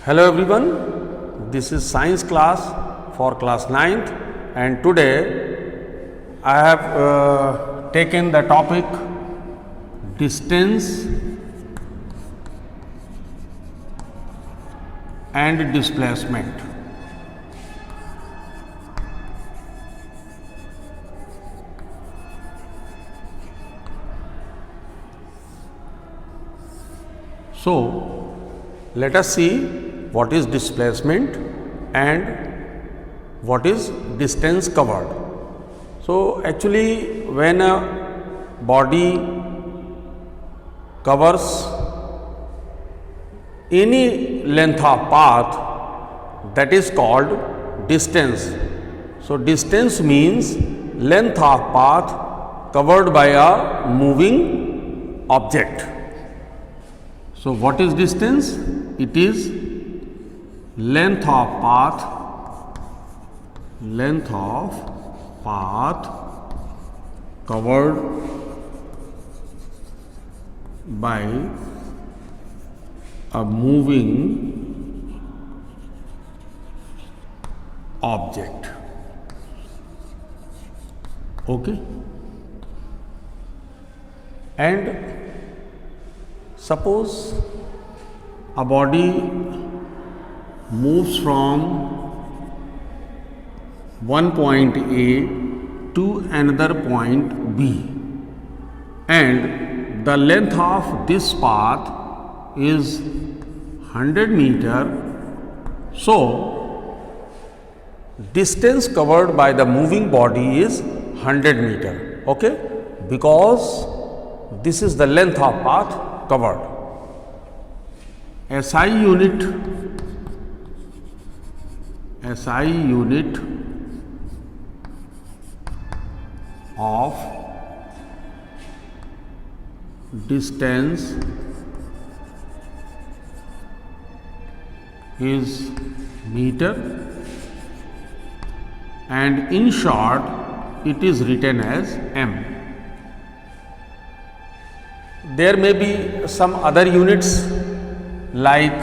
Hello everyone, this is science class for class 9th and today I have taken the topic distance and displacement. So let us see what is displacement and what is distance covered. So actually when a body covers any length of path, that is called distance. So distance means length of path covered by a moving object. So what is distance? It is length of path covered by a moving object. Okay? And suppose a body moves from one point A to another point B, and the length of this path is 100 meter. So distance covered by the moving body is 100 meter. Okay, because this is the length of path covered. SI unit of distance is meter, and in short it is written as m. There may be some other units like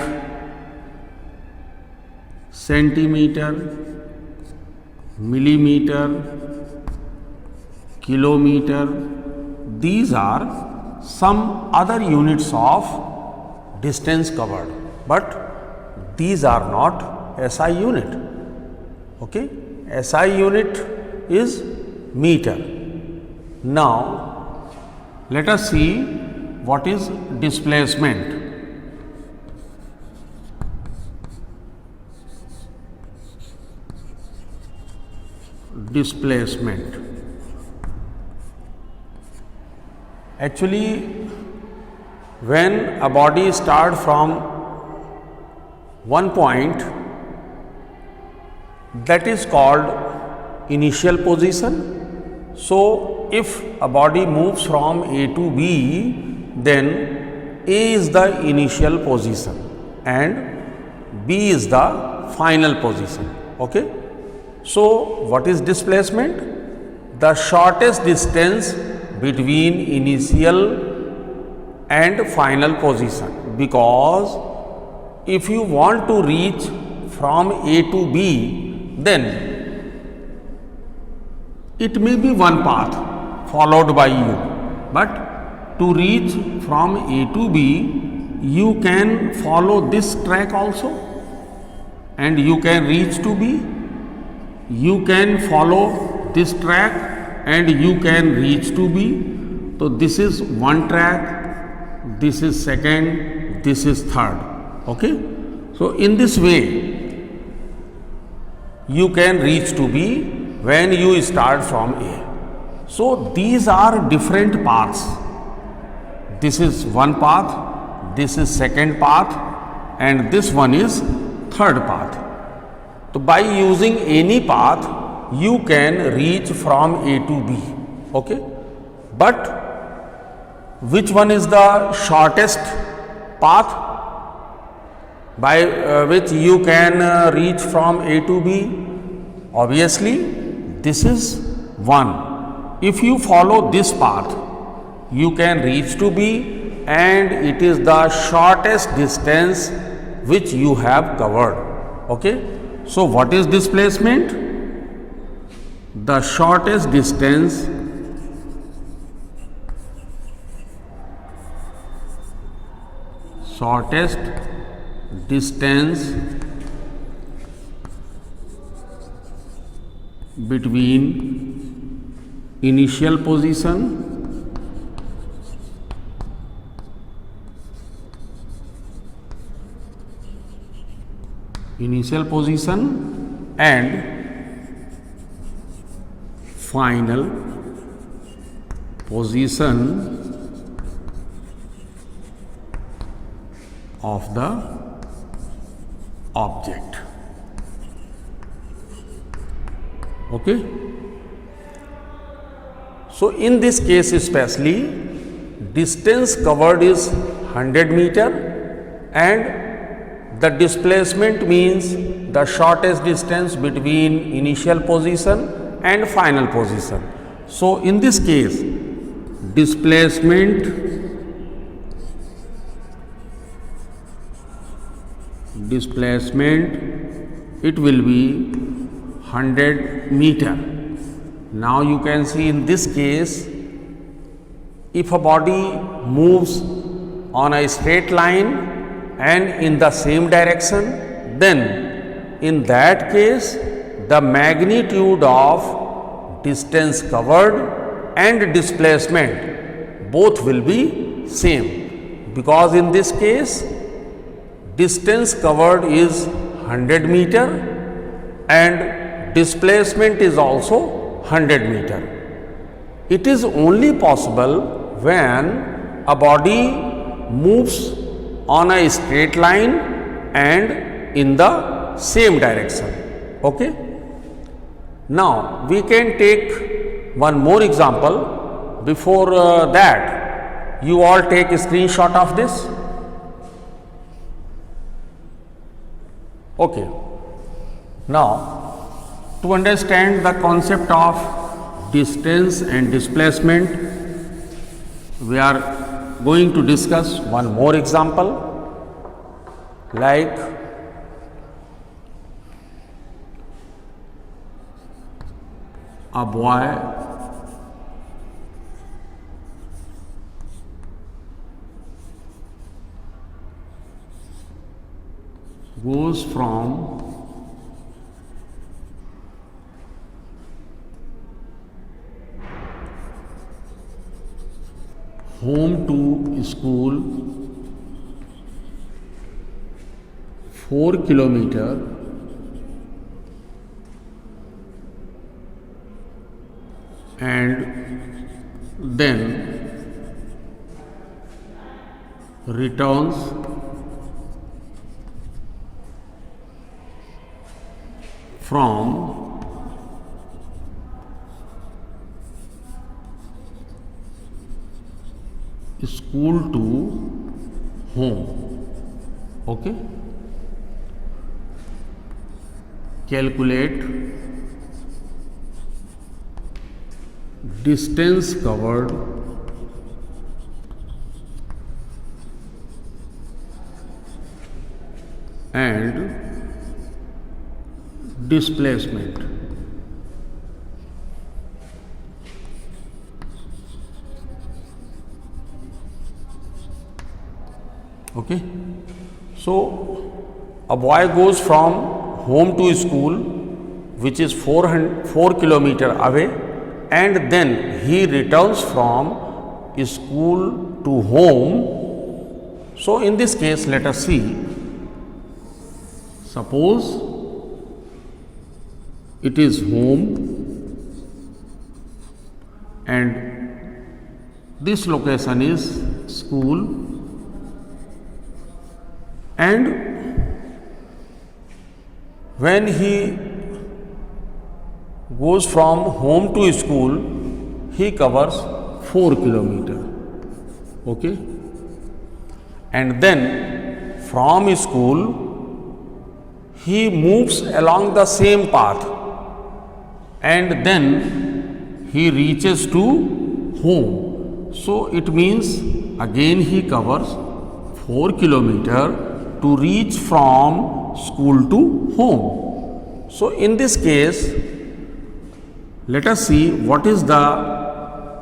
centimeter, millimeter, kilometer. These are some other units of distance covered, but these are not SI unit. Okay? SI unit is meter. Now let us see what is displacement. Displacement. Actually, when a body starts from one point, that is called initial position. So if a body moves from A to B, then A is the initial position and B is the final position. Okay? So what is displacement? The shortest distance between initial and final position, because if you want to reach from A to B, then it may be one path followed by you, but to reach from A to B, you can follow this track also and you can reach to B. You can follow this track and you can reach to B. So this is one track, this is second, this is third. Okay? So in this way, you can reach to B when you start from A. So these are different paths. This is one path, this is second path, and this one is third path. So by using any path, you can reach from A to B. Okay? But which one is the shortest path by which you can reach from A to B? Obviously, this is one. If you follow this path, you can reach to B, and it is the shortest distance which you have covered. Okay. So what is displacement? The shortest distance between initial position and final position of the object. Okay. So in this case especially, distance covered is 100 meter and the displacement means the shortest distance between initial position and final position. So in this case, displacement it will be 100 meter. Now you can see in this case, if a body moves on a straight line and in the same direction, then in that case the magnitude of distance covered and displacement both will be same, because in this case distance covered is 100 meter and displacement is also 100 meter. It is only possible when a body moves on a straight line and in the same direction. Okay. Now we can take one more example. Before that, you all take a screenshot of this. Okay. Now to understand the concept of distance and displacement, we are going to discuss one more example, like a boy goes from home to school 4 kilometer and then returns from school to home. Okay. Calculate distance covered and displacement. Okay. So a boy goes from home to school, which is 4 kilometer away, and then he returns from school to home. So in this case, let us see. Suppose it is home and this location is school, and when he goes from home to school, he covers 4 kilometer. Okay. And then from school he moves along the same path and then he reaches to home. So it means again he covers 4 kilometer to reach from school to home. So in this case, let us see what is the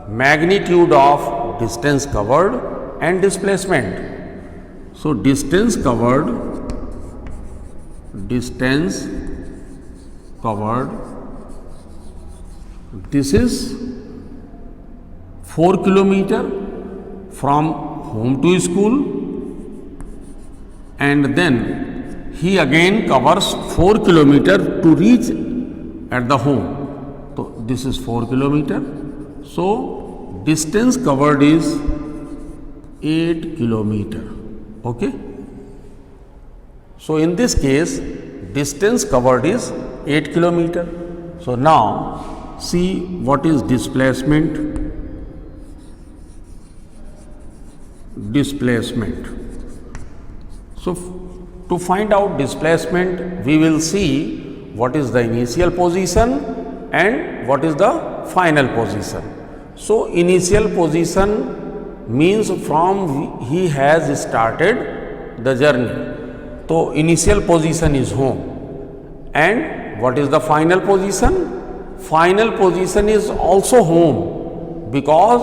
magnitude of distance covered and displacement. So distance covered, this is 4 kilometer from home to school, and then he again covers 4 kilometer to reach at the home. So this is 4 kilometer. So distance covered is 8 kilometer. Okay. So in this case, distance covered is 8 kilometer. So now see what is displacement. So to find out displacement, we will see what is the initial position and what is the final position. So initial position means from he has started the journey. So initial position is home. And what is the final position? Final position is also home, because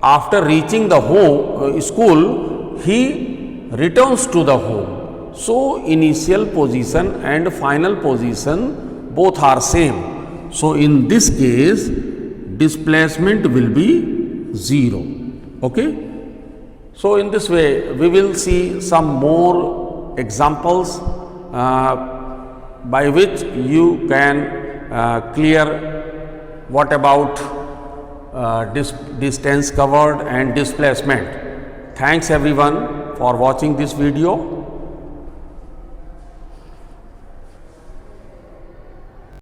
after reaching the home school, he returns to the home. So initial position and final position both are same. So in this case, displacement will be 0. Okay. So in this way, we will see some more examples by which you can clear what about distance covered and displacement. Thanks everyone for watching this video.